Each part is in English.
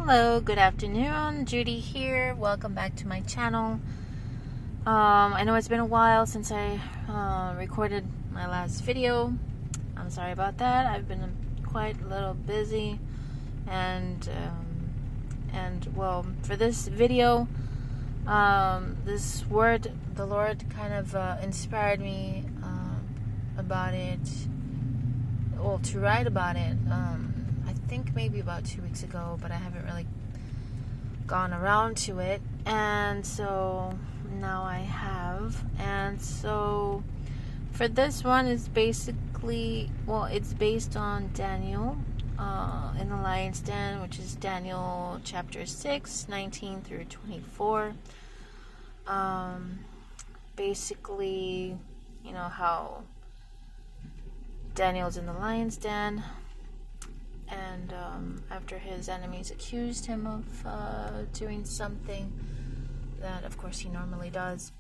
Hello, good afternoon. Judy here. Welcome back to my channel. I know it's been a while since I recorded my last video. I'm sorry about that. I've been quite a little busy, and well, for this video, this word, the Lord kind of inspired me about it. Well, to write about it. I think maybe about 2 weeks ago, but I haven't really gone around to it, and so now I have. And so for this one, it's basically, well, it's based on Daniel in the lion's den, which is Daniel chapter 6, 19 through 24. Basically, you know how Daniel's in the lion's den, and after his enemies accused him of doing something that, of course, he normally does.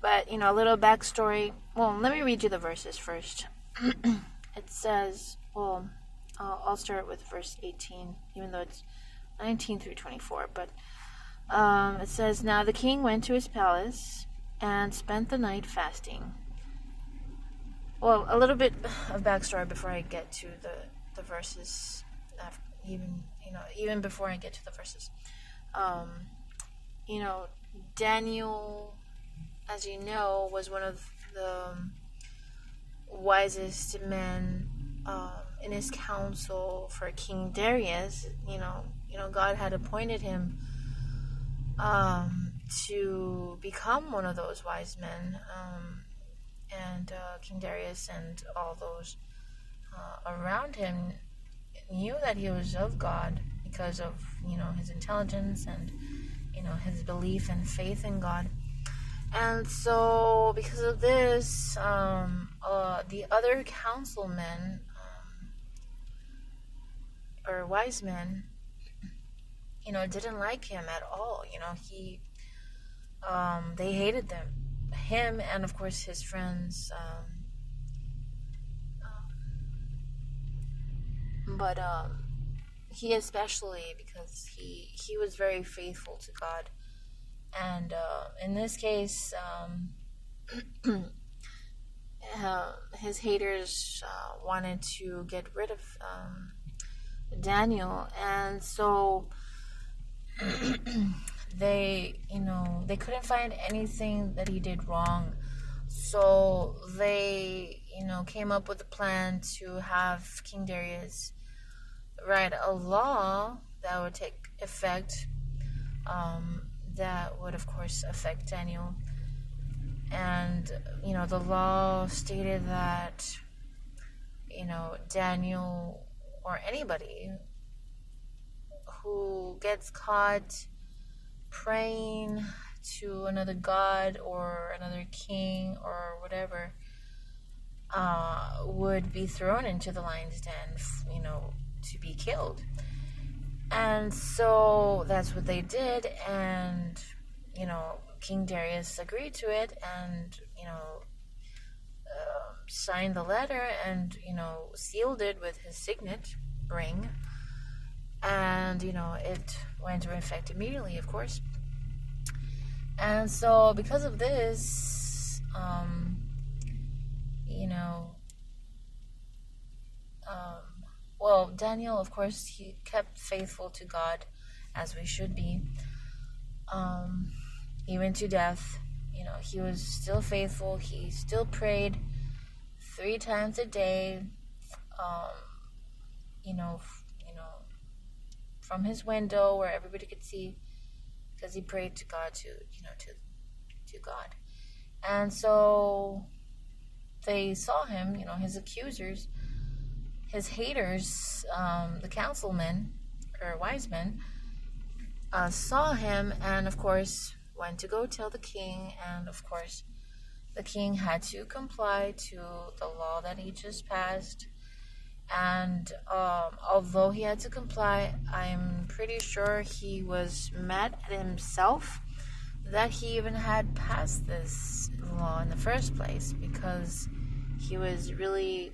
But, you know, a little backstory. Well, let me read you the verses first. It says, well, I'll start with verse 18, even though it's 19 through 24. But it says, "Now the king went to his palace and spent the night fasting." Well, a little bit of backstory before I get to the verses. Even before I get to the verses, Daniel, as you know, was one of the wisest men in his council for King Darius. You know, God had appointed him to become one of those wise men, and King Darius and all those around him knew that he was of God because of, his intelligence and, his belief and faith in God. And so because of this, the other councilmen, or wise men, didn't like him at all. They hated him and, of course, his friends. But he especially, because he was very faithful to God. And in this case, his haters wanted to get rid of Daniel. And so they couldn't find anything that he did wrong. So they, came up with a plan to have King Darius write a law that would take effect, that would, of course, affect Daniel. And, the law stated that, Daniel or anybody who gets caught praying to another god or another king or whatever would be thrown into the lion's den, to be killed. And so that's what they did, and King Darius agreed to it, and signed the letter, and sealed it with his signet ring, and it went into effect immediately, of course. And so because of this, well, Daniel, of course, he kept faithful to God, as we should be, even to death. He was still faithful. He still prayed 3 times a day, from his window where everybody could see, because he prayed to God, to God. And so they saw him, his accusers, his haters, the councilmen, or wise men, saw him, and of course went to go tell the king. And of course the king had to comply to the law that he just passed. And although he had to comply, I'm pretty sure he was mad at himself that he even had passed this law in the first place, because he was really,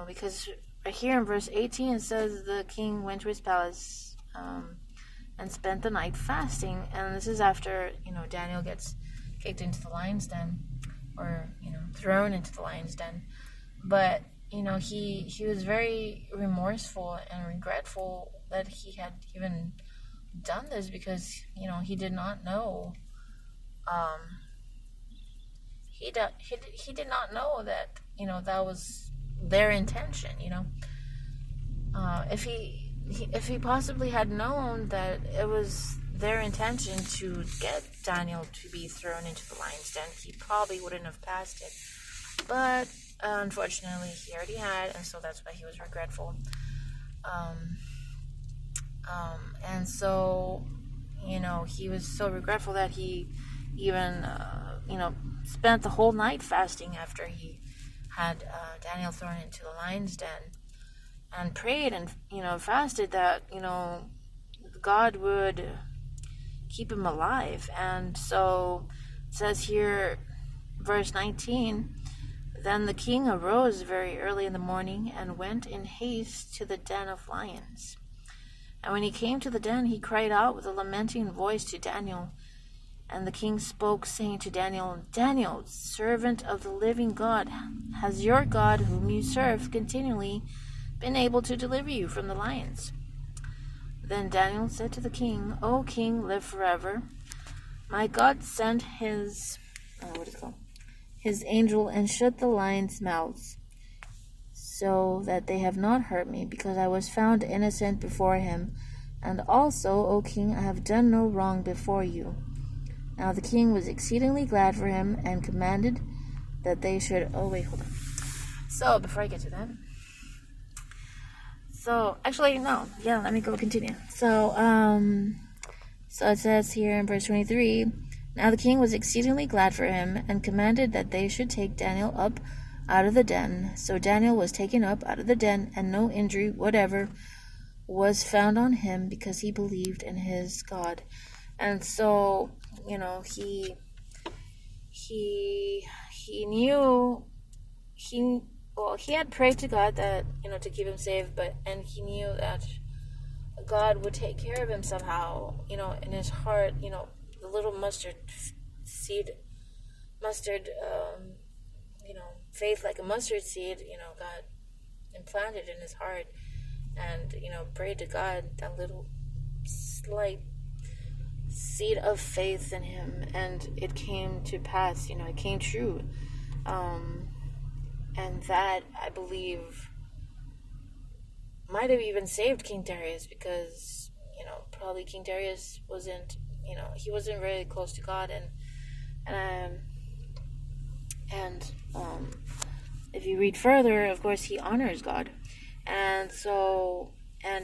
because right here in verse 18 it says the king went to his palace and spent the night fasting. And this is after, Daniel gets kicked into the lion's den, or, thrown into the lion's den. But, he was very remorseful and regretful that he had even done this, because, he did not know, he did not know that, that was their intention, if he possibly had known that it was their intention to get Daniel to be thrown into the lion's den, he probably wouldn't have passed it. But unfortunately, he already had, and so that's why he was regretful. And so, he was so regretful that he even, spent the whole night fasting after he had Daniel thrown into the lion's den, and prayed and, fasted that, God would keep him alive. And so it says here, verse 19, then the king arose very early in the morning and went in haste to the den of lions. And when he came to the den, he cried out with a lamenting voice to Daniel. And the king spoke, saying to Daniel, Daniel, servant of the living God, has your God, whom you serve continually, been able to deliver you from the lions? Then Daniel said to the king, O king, live forever. My God sent his angel and shut the lions' mouths, so that they have not hurt me, because I was found innocent before him. And also, O king, I have done no wrong before you. Now the king was exceedingly glad for him, and commanded that they should... So, before I get to that... let me go continue. So it says here in verse 23, now the king was exceedingly glad for him, and commanded that they should take Daniel up out of the den. So Daniel was taken up out of the den, and no injury whatever was found on him, because he believed in his God. And so, he knew, he had prayed to God that, to keep him safe, and he knew that God would take care of him somehow, in his heart, the little faith like a mustard seed, God implanted in his heart, and, prayed to God, that little slight seed of faith in him, and it came to pass, it came true. And that, I believe, might have even saved King Darius, because, probably King Darius wasn't, he wasn't very close to God, and if you read further, of course, he honors God. And so,